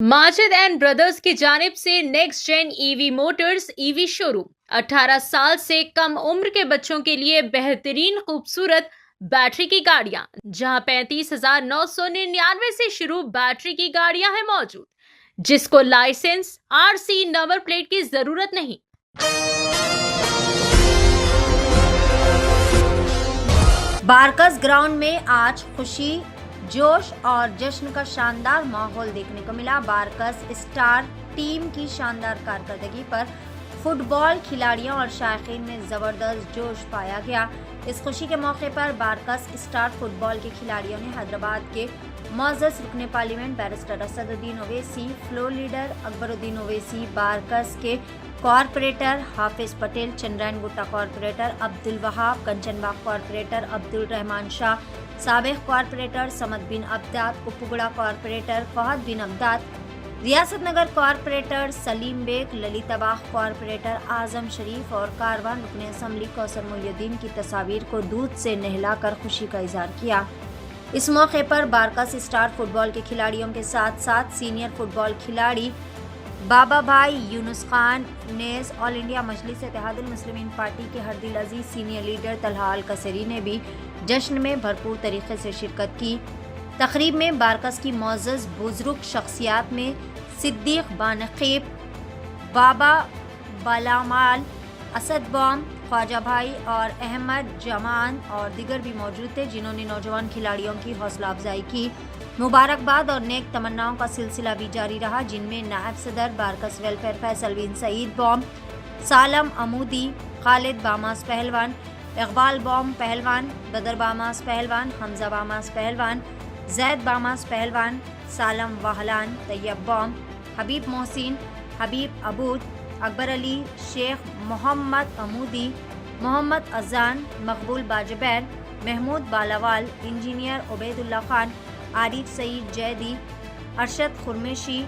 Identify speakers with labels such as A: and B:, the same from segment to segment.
A: Majid and brothers की जानिब से next gen EV motors EV showroom 18 साल से कम उम्र के बच्चों के लिए बेहतरीन खूबसूरत बैटरी की गाड़ियां, जहां 35,999 से शुरू बैटरी की गाड़ियां हैं मौजूद, जिसको लाइसेंस आरसी नंबर प्लेट की जरूरत नहीं।
B: बारकस ग्राउंड में आज खुशी, जोश और जश्न का शानदार माहौल देखने को मिला। बारकस स्टार टीम की शानदार कारकर्दगी पर फुटबॉल खिलाड़ियों और शायकीन में ज़बरदस्त जोश पाया गया। इस खुशी के मौके पर बारकस स्टार फुटबॉल के खिलाड़ियों ने हैदराबाद के मुअज़्ज़ज़ रुकने parliament barrister Asaduddin Owaisi, floor leader Akbaruddin Owaisi, Barkas के corporator Hafiz Patel, Chandrayan Gutta corporator Abdul Wahab, Kanchanbagh corporator Abdul Rahman Shah, साबिक़ corporator Samad bin Abdad, Upguda corporator Fahad bin Abdad, Riyasat Nagar corporator Saleem Baig, Lalitabagh corporator Azam Sharif और कारवान रुकने असम्बली कौसर मोहिउद्दीन की तस्वीर को दूध से नहलाकर खुशी का इजहार किया। इस मौके पर बारकस स्टार फुटबॉल के खिलाड़ियों के साथ साथ सीनियर फुटबॉल खिलाड़ी बाबा भाई यूनुस खान, नेस, ऑल इंडिया मजलिस इत्तेहादुल मुस्लिमीन पार्टी के हरदिल अजीज सीनियर लीडर तलहा अल कसरी ने भी जश्न में भरपूर तरीके से शिरकत की। तकरीब में बारकस की मुअज़्ज़ज़ बुजुर्ग शख्सियात में सिद्दीक बानक़ीब, बाबा बालामाल, असद बॉम, ख्वाजा भाई और अहमद जमान और दीगर भी मौजूद थे, जिन्होंने नौजवान खिलाड़ियों की हौसला अफजाई की। मुबारकबाद और नेक तमन्नाओं का सिलसिला भी जारी रहा, जिनमें नायब सदर बारकस वेलफेयर फैसल बिन सईद बॉम, सालम अमूदी, खालिद बामास पहलवान, इकबाल बॉम पहलवान, बदर बामास पहलवान, हमजा बामास पहलवान, जैद बामास पहलवान, सालम वाहलान, तैयब बॉम, हबीब मोहसिन, हबीब अबूद, अकबर अली, शेख मोहम्मद अमूदी, मोहम्मद अजान, मकबूल बाजबैन, महमूद बालावाल, इंजीनियर उबैदुल्ला खान, आरिफ सईद जैदी, अरशद खुरमेशी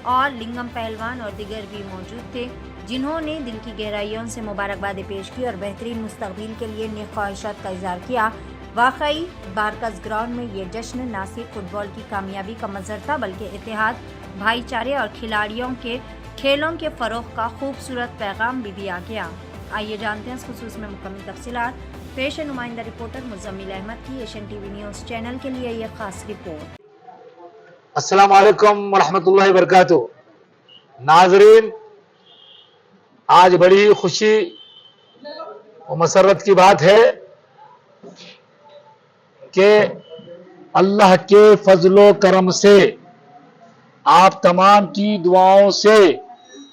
B: और लिंगम पहलवान और दिगर भी मौजूद थे, जिन्होंने दिल की गहराइयों से मुबारकबाद पेश की और बेहतरीन मुस्तकबिल के लिए नेक ख्वाहिशात का इज़हार किया। वाकई बारकस ग्राउंड में ये जश्न न सिर्फ फुटबॉल की कामयाबी का मंजर था, बल्कि इत्तेहाद, भाईचारे और खिलाड़ियों के खेलों के फ़रोग़ का खूबसूरत पैगाम भी दिया गया। आइए जानते हैं इस खुसूस में मुकम्मल तफसीलात। पेश नुमाइंदा रिपोर्टर मुज़म्मिल अहमद की एशियन टीवी न्यूज़ चैनल के लिए यह खास रिपोर्ट।
C: अस्सलाम वालेकुम वरहमतुल्लाहि वबरकातुहू। नाज़रीन, आज बड़ी खुशी और मसरत की बात है कि अल्लाह के फजलो करम से, आप तमाम की दुआओं से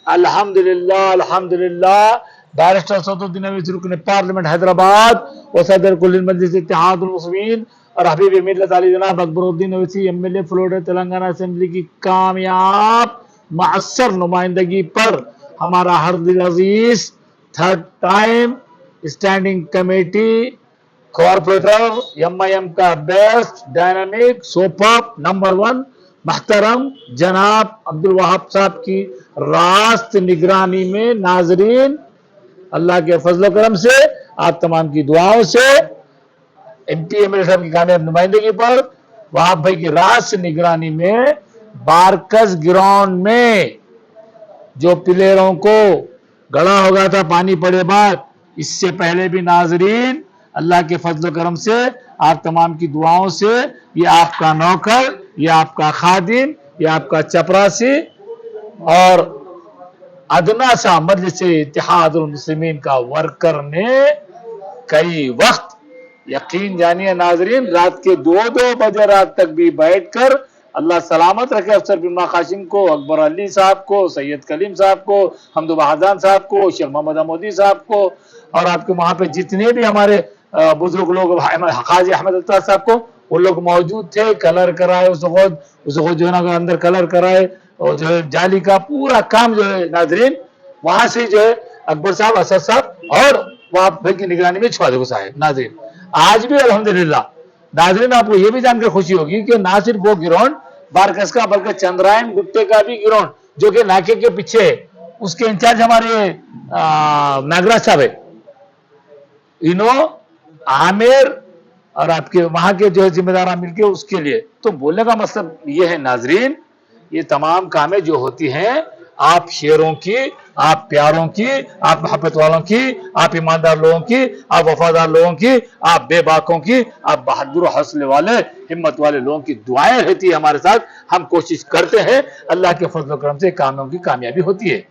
C: अल्हम्दुलिल्लाह अल्हम्दुलिल्लाह बैरिस्टर असदुद्दीन ओवैसी रुकने पार्लियामेंट हैदराबाद और सदर कुल मजलिस इत्तेहादुल मुस्लिमीन और हबीब मिल्लत अली जनाब Akbaruddin Owaisi MLA floor leader Telangana assembly की कामयाब मुअस्सर नुमाइंदगी पर हमारा हरदिल अजीज third time standing committee corporator MIM का बेस्ट डायनामिक सुपर नंबर 1 महतरम जनाब अब्दुल वहाब साहब की रास्त निगरानी में, नाजरीन, अल्लाह के फजल करम से, आप तमाम की दुआओं से, एमपी एमएलए साहब की कामयाब नुमाइंदगी पर वहाब भाई की रास्त निगरानी में बारकस ग्राउंड में जो प्लेयरों को गड़ा हो गया था पानी पड़े बाद, इससे पहले भी नाजरीन अल्लाह के फजल करम से, आप तमाम की दुआओं से, ये आपका नौकर, ये आपका खादिम, ये आपका चपरासी और अदना सा मजलिस इत्तेहादुल मुस्लिमीन का वर्कर ने कई वक्त, यकीन जानिए नाजरीन, रात के 2-2 बजे रात तक भी बैठकर, अल्लाह सलामत रखे अफसर बिन कासिम को, अकबर अली साहब को, सैयद कलीम साहब को, हमदो बहाजान साहब को, शेख मोहम्मद अमोदी साहब को और आपके वहां पे जितने भी हमारे बुजुर्ग लोग, हाजी अहमद अल्ताफ साहब को, वो लोग मौजूद थे। कलर कराए उस वक्त जो है ना, अंदर कलर कराए और जो है जाली का पूरा काम जो है नाजरीन, वहां से जो है अकबर साहब, असद साहब और वहां भाई की निगरानी में छुआ देखो साहब। नाजरीन, आज भी अल्हम्दुलिल्लाह नाजरीन, आपको ये भी जानकर खुशी होगी कि ना सिर्फ वो ग्राउंड बारकस का, बल्कि चंद्रायन गुट्टे का भी ग्राउंड जो कि नाके के पीछे है, उसके इंचार्ज हमारे नागराज साहब है, इन्हों आमिर और आपके वहां के जो है जिम्मेदार मिलकर उसके लिए। तो बोलने का मतलब ये है नाजरीन ये तमाम कामें जो होती हैं आप शेरों की, आप प्यारों की, आप मोहब्बत वालों की, आप ईमानदार लोगों की, आप वफादार लोगों की, आप बेबाकों की, आप बहादुर हौसले वाले हिम्मत वाले लोगों की दुआएं रहती है हमारे साथ। हम कोशिश करते हैं, अल्लाह के फजल करम से कामों की कामयाबी होती है।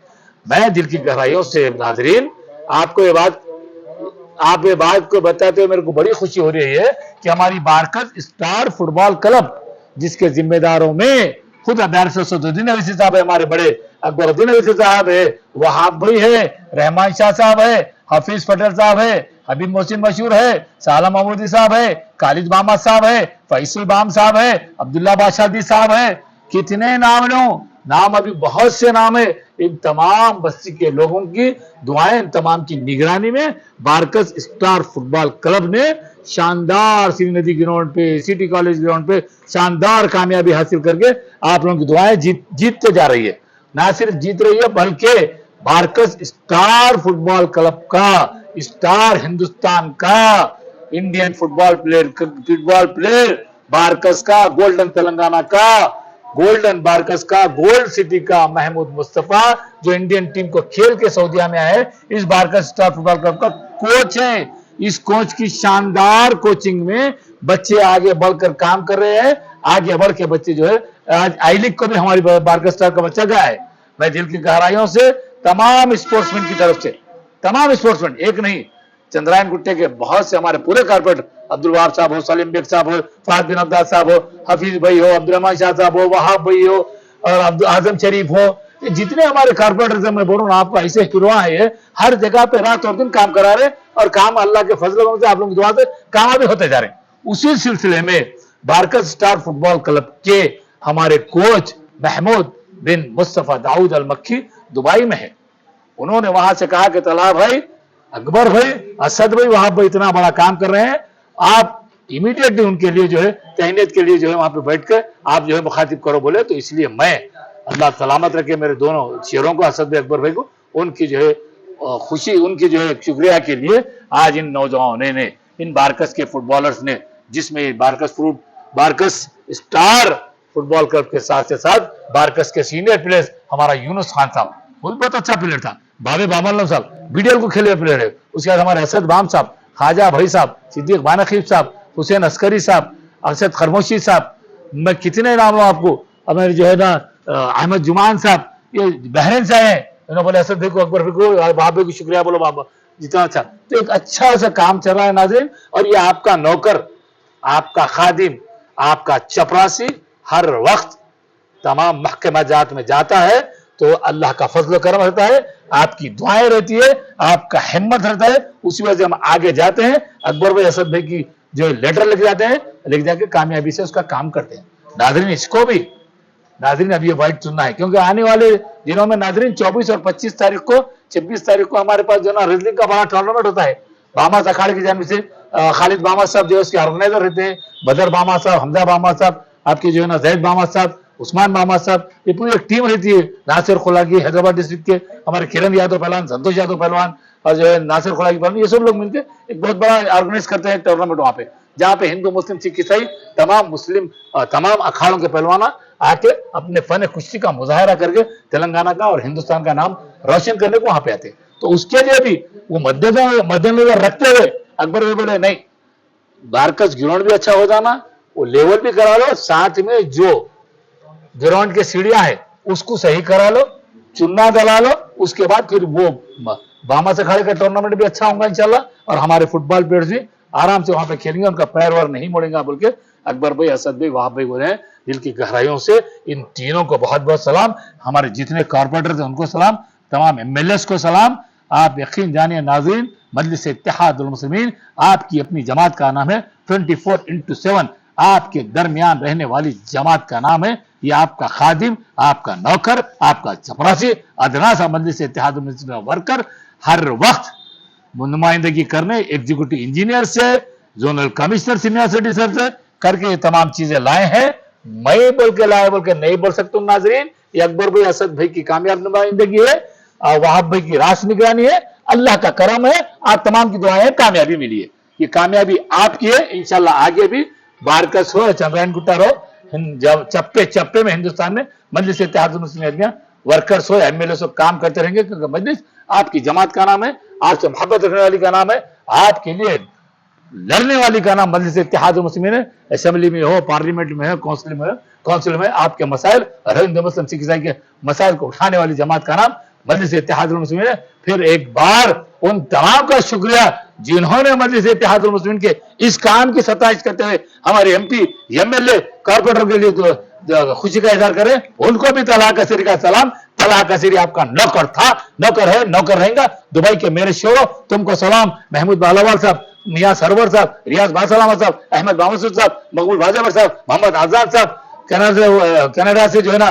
C: मैं दिल की गहराइयों से नाज़रीन आपको ये बात को बताते हुए मेरे को बड़ी खुशी हो रही है कि हमारी बारकस स्टार फुटबॉल क्लब जिसके जिम्मेदारों में खुद बैरिस्टर सदरुद्दीन अवीसी साहब है, हमारे बड़े अकबरुद्दीन अवीसी साहब है, वहाब भाई है, रहमान शाह साहब है, हफीज पटेल साहब है, हबीब मोहसिन मशहूर है, साला महमूदी साहब है, खालिद बामा साहब है, फैसल बाम साहब है, अब्दुल्ला बादशाह साहब है। कितने नाम लो, नाम अभी बहुत से नाम है। इन तमाम बस्ती के लोगों की दुआएं, इन तमाम की निगरानी में बारकस स्टार फुटबॉल क्लब ने शानदार श्रीनदी ग्राउंड पे, सिटी कॉलेज ग्राउंड पे शानदार कामयाबी हासिल करके आप लोगों की दुआएं जीतते जा रही है। ना सिर्फ जीत रही है बल्कि बारकस स्टार फुटबॉल क्लब का, स्टार हिंदुस्तान का, इंडियन फुटबॉल प्लेयर बारकस का, गोल्डन तेलंगाना का, गोल्डन बारकस का, गोल्ड सिटी का महमूद मुस्तफा जो इंडियन टीम को खेल के सऊदीया में आए, इस बारकस स्टार फुटबॉल क्लब का कोच है। इस कोच की शानदार कोचिंग में बच्चे आगे बढ़कर काम कर रहे हैं। आगे बढ़ के बच्चे जो है आज आई लीग को भी हमारी बारकस स्टार का बच्चा गया है। मैं दिल की गहराइयों से तमाम स्पोर्ट्समैन की तरफ से, तमाम स्पोर्ट्समैन एक नहीं, चंद्रायन गुट्टे के बहुत से हमारे पूरे कारपोरेट, अब्दुल वहाब साहब हो, सलीम बेग साहब हो, फहद बिन अब्दास साहब हो, हफीज भाई हो, अब्दुल रहमान शाह साहब हो, वहाब भाई हो और आजम शरीफ हो, जितने हमारे कारपोरेटर मैं बोल रहा हूँ आपको ऐसे हीरो है, हर जगह पे रात और दिन काम करा रहे और काम अल्लाह के फजल से आप लोगों की दुआ से कामयाबी होते जा रहे हैं। उसी सिलसिले में बारकस स्टार फुटबॉल क्लब के हमारे कोच महमूद बिन मुस्तफा दाऊद अल मक्की दुबई में है। उन्होंने वहां से कहा कि तला भाई, अकबर भाई, असद भाई, वहां पर इतना बड़ा काम कर रहे हैं, आप इमीडिएटली उनके लिए जो है तहनीत के लिए जो है वहां पे बैठ कर आप जो है मुखातिब करो बोले। तो इसलिए मैं अल्लाह सलामत रखे मेरे दोनों शेरों को, असद भाई, अकबर भाई को, उनकी जो है खुशी, उनकी जो है शुक्रिया के लिए आज इन नौजवानों ने, इन बारकस के फुटबॉलर्स ने, जिसमें बारकस स्टार फुटबॉल क्लब के साथ बारकस के सीनियर प्लेयर्स हमारा यूनुस खान साहब बहुत अच्छा प्लेयर था, भावे बामल साहब बीडीएल को खेले प्लेयर है, उसके बाद हमारे असद बाम साहब, खाजा भाई साहब, सिद्दीक बानखीब साहब, हुसैन अस्करी साहब, अरशद खरमोशी साहब, मैं कितने नाम आपको, अब मेरे जो है ना अहमद जुमान साहब, ये बहरीन से हैं, उन्होंने बोले असद भाई को, अकबर भाई को, वहाब भाई को शुक्रिया बोलो बाबा, जितना अच्छा। तो एक अच्छा सा काम चल रहा है नाज़रीन, और ये आपका नौकर, आपका खादिम, आपका चपरासी हर वक्त तमाम महकमाजात में जाता है तो अल्लाह का फजल करम रहता है, आपकी दुआएं रहती है, आपका हिम्मत रहता है, उसी वजह से हम आगे जाते हैं। अकबर भाई, असद भाई की जो लेटर लिख जाते हैं, लिख जाके कामयाबी से उसका काम करते हैं। नाज़रीन इसको भी नाज़रीन अब ये वाइट चुनना है, क्योंकि आने वाले दिनों में नाज़रीन 24 और 25 तारीख को, 26 तारीख को हमारे पास जो ना रेसलिंग का बड़ा टूर्नामेंट होता है। बामास अखाड़े की जानिब से खालिद बामा साहब जो है उसके ऑर्गेनाइजर रहते हैं, बदर बामा साहब, हमजा बामा साहब, आपके जो है ना जैद बामा साहब, उस्मान बामा साहब, ये पूरी एक टीम रहती है। नासिर खुलागी हैदराबाद डिस्ट्रिक्ट के हमारे किरण यादव पहलवान, संतोष यादव पहलवान और जो है नासिर खुलागी पहलवान, ये सब लोग मिलकर एक बहुत बड़ा ऑर्गेनाइज करते हैं टूर्नामेंट वहां पे, जहाँ पे हिंदू मुस्लिम सिख ईसाई तमाम अखाड़ों के पहलवान आके अपने फन कुश्ती का मुजाहरा करके तेलंगाना का और हिंदुस्तान का नाम रोशन करने को वहां पे आते हैं। तो उसके लिए भी वो मद्देनजर रखते हुए अकबर भाई बोले नहीं, बारकस ग्राउंड भी अच्छा हो जाना, वो लेवल भी करा लो, साथ में जो ग्राउंड के सीढ़ियां है उसको सही करा लो, चुन्ना डला लो, उसके बाद फिर वो बामा से खड़े का टूर्नामेंट भी अच्छा होगा इंशाल्लाह, और हमारे फुटबॉल प्लेयर्स भी आराम से वहां पे खेलेंगे, उनका पैर वार नहीं मुड़ेगा बोल के अकबर भाई, असद भाई, वहाब भाई बोले हैं। दिल की गहराइयों से इन तीनों को बहुत बहुत सलाम, हमारे जितने कॉर्पोरेटर थे उनको सलाम, तमाम एमएलएस को सलाम। आप यकीन जानिए नाज़रीन, मजलिस इत्तेहादुल मुस्लिमीन आपकी अपनी जमात का नाम है, 24/7 आपके दरमियान रहने वाली जमात का नाम है। ये आपका खादिम, आपका नौकर, आपका चपरासी, अदना सा मजलिस इत्तेहादुल मुस्लिमीन वर्कर हर वक्त नुमाइंदगी करने एग्जीक्यूटिव इंजीनियर से, जोनल कमिश्नर, सीनियर सिटीजन से करके ये तमाम चीजें लाए हैं। मैं बोल के लाए बोल के नहीं बोल सकता हूं नाजरीन, ये अकबर भाई, असद भाई की कामयाब नुमाइंदगी है, वहाब भाई की रास निगरानी है, अल्लाह का करम है, आप तमाम की दुआएं, कामयाबी मिली है। ये कामयाबी आपकी है, इंशाल्लाह आगे भी बारकस हो, चंद्रायन गुट्टा हो, जब चप्पे चप्पे में हिंदुस्तान में मजलिस इत्तेहादुल मुस्लिमीन वर्कर्स हो, एमएलए हो, काम करते रहेंगे, क्योंकि मजलिस आपकी जमात का नाम है, आपसे मोहब्बत रखने वाली का नाम है, आपके लिए लड़ने वाली का नाम मजलिस इत्तेहादुल मुस्लिमीन है। असेंबली में हो, पार्लियामेंट में हो, काउंसिल में आपके मसाइल और हिंदू मुस्लिम सिख ईसाई के मसाइल को उठाने वाली जमात का नाम मजलिस इत्तेहादुल मुस्लिमीन है। फिर एक बार उन तमाम का शुक्रिया जिन्होंने मजलिस इत्तेहादुल मुस्लिमीन के इस काम की सताइश करते हुए हमारे एमपी, एमएलए, कॉर्पोरेटर के लिए तो खुशी का इजहार करें, उनको भी तलाक असीरी का सलाम। तलाक असीरी आपका नौकर था, नौकर है, नौकर रहेगा। दुबई के मेरे शोरो तुमको सलाम। महमूद बालावाल साहब, मियां सरवर साहब, रियाज बासलामा साहब, अहमद बामसूद साहब, मकबूल बाजावर साहब, मोहम्मद आजाद साहब, कनाडा से जो है ना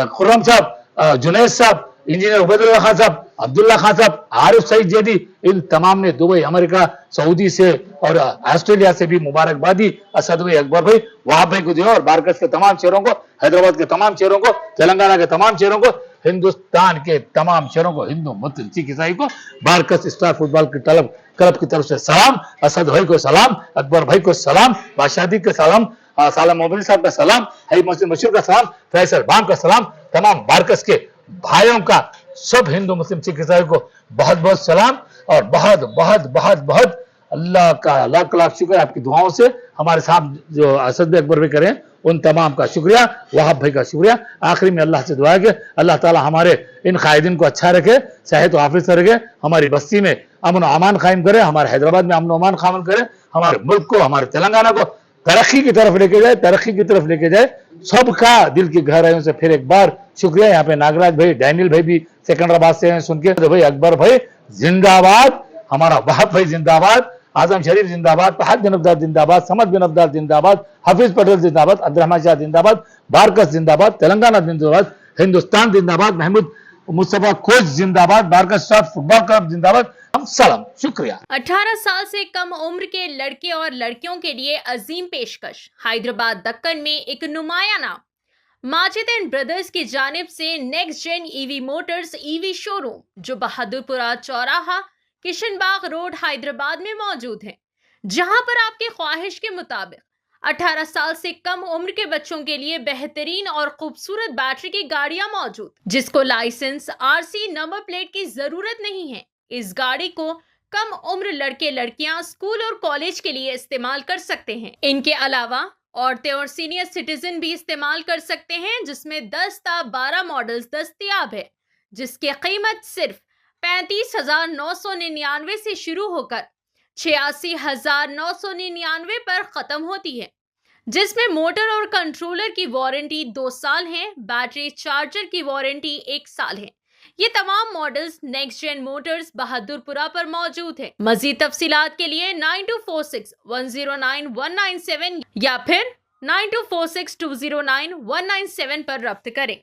C: खुर्रम साहब, जुनैद साहब, इंजीनियर उबैदुल्ला खान साहब, अब्दुल्ला खान साहब, आरिफ सईद जैदी, इन तमाम ने दुबई, अमेरिका, सऊदी से और ऑस्ट्रेलिया से भी मुबारकबादी असद भाई, अकबर भाई, वहाब भाई को दिया, और बारकस के तमाम शहरों को, हैदराबाद के तमाम शहरों को, तेलंगाना के तमाम शहरों को, हिंदुस्तान के तमाम शहरों को, हिंदू मुस्लिम सिख ईसाई को बारकस स्टार फुटबॉल क्लब की तरफ से सलाम। असद भाई को सलाम, अकबर भाई को सलाम, बादशादी के सलाम, सालम मोहम्मद साहब का सलाम, हई मशहूर का सलाम, फैसल बाम का सलाम, तमाम बारकस के भाइयों का, सब हिंदू मुस्लिम सिख ईसाई को बहुत बहुत सलाम। और बहुत बहुत बहुत बहुत अल्लाह का लाख लाख शुक्र है आपकी दुआओं से। हमारे साहब जो असद भाई, अकबर भाई करें, उन तमाम का शुक्रिया, वहाब भाई का शुक्रिया। आखिरी में अल्लाह से दुआ है कि अल्लाह ताला हमारे इन कायदीन को अच्छा रखे, सेहत और आफियत से रखे, हमारी बस्ती में अमन और अमान कायम करे, हमारे हैदराबाद में अमन और अमान कायम करे, हमारे मुल्क को, हमारे तेलंगाना को तरक्की की तरफ लेके जाए, तरक्की की तरफ लेके जाए। सबका दिल की गहराइयों से फिर एक बार शुक्रिया। यहाँ पे नागराज भाई, डैनियल भाई भी सिकंदराबाद से हैं, सुन के भाई, अकबर भाई जिंदाबाद, हमारा वहाब भाई जिंदाबाद, आजम शरीफ जिंदाबाद, फहद बिन अब्दाल जिंदाबाद, समद बिन अब्दाल जिंदाबाद, हफीज पटेल जिंदाबाद, अब्दुर्रहमान शाह जिंदाबाद, बारकस जिंदाबाद, तेलंगाना जिंदाबाद, हिंदुस्तान जिंदाबाद, महमूद मुस्तफा कोच जिंदाबाद, बारकस स्टार फुटबॉल क्लब जिंदाबाद। हम सलाम, शुक्रिया।
A: 18 साल से कम उम्र के लड़के और लड़कियों के लिए अजीम पेशकश। हैदराबाद दक्कन में एक नुमाया नाम माजिद एंड ब्रदर्स की जानिब से next gen EV motors EV showroom, जो बहादुरपुरा चौराहा, किशनबाग रोड, हैदराबाद में मौजूद है, जहां पर आपके ख्वाहिश के मुताबिक 18 साल से कम उम्र के बच्चों के लिए बेहतरीन और खूबसूरत बैटरी की गाड़ियां मौजूद, जिसको लाइसेंस, आरसी, नंबर प्लेट की जरूरत नहीं है। इस गाड़ी को कम उम्र लड़के लड़कियां स्कूल और कॉलेज के लिए इस्तेमाल कर सकते हैं। इनके अलावा औरतें और सीनियर सिटीजन भी इस्तेमाल कर सकते हैं, जिसमें 10 ता 12 मॉडल्स दस्तयाब है, जिसकी कीमत सिर्फ 35,999 से शुरू होकर 86,999 पर खत्म होती है, जिसमें मोटर और कंट्रोलर की वारंटी 2 साल है, बैटरी चार्जर की वारंटी 1 साल है। ये तमाम models next gen motors Bahadurpura पर मौजूद है। मजीद तफसीलात के लिए 9246109197 या फिर 9246209197 पर रब्त करें।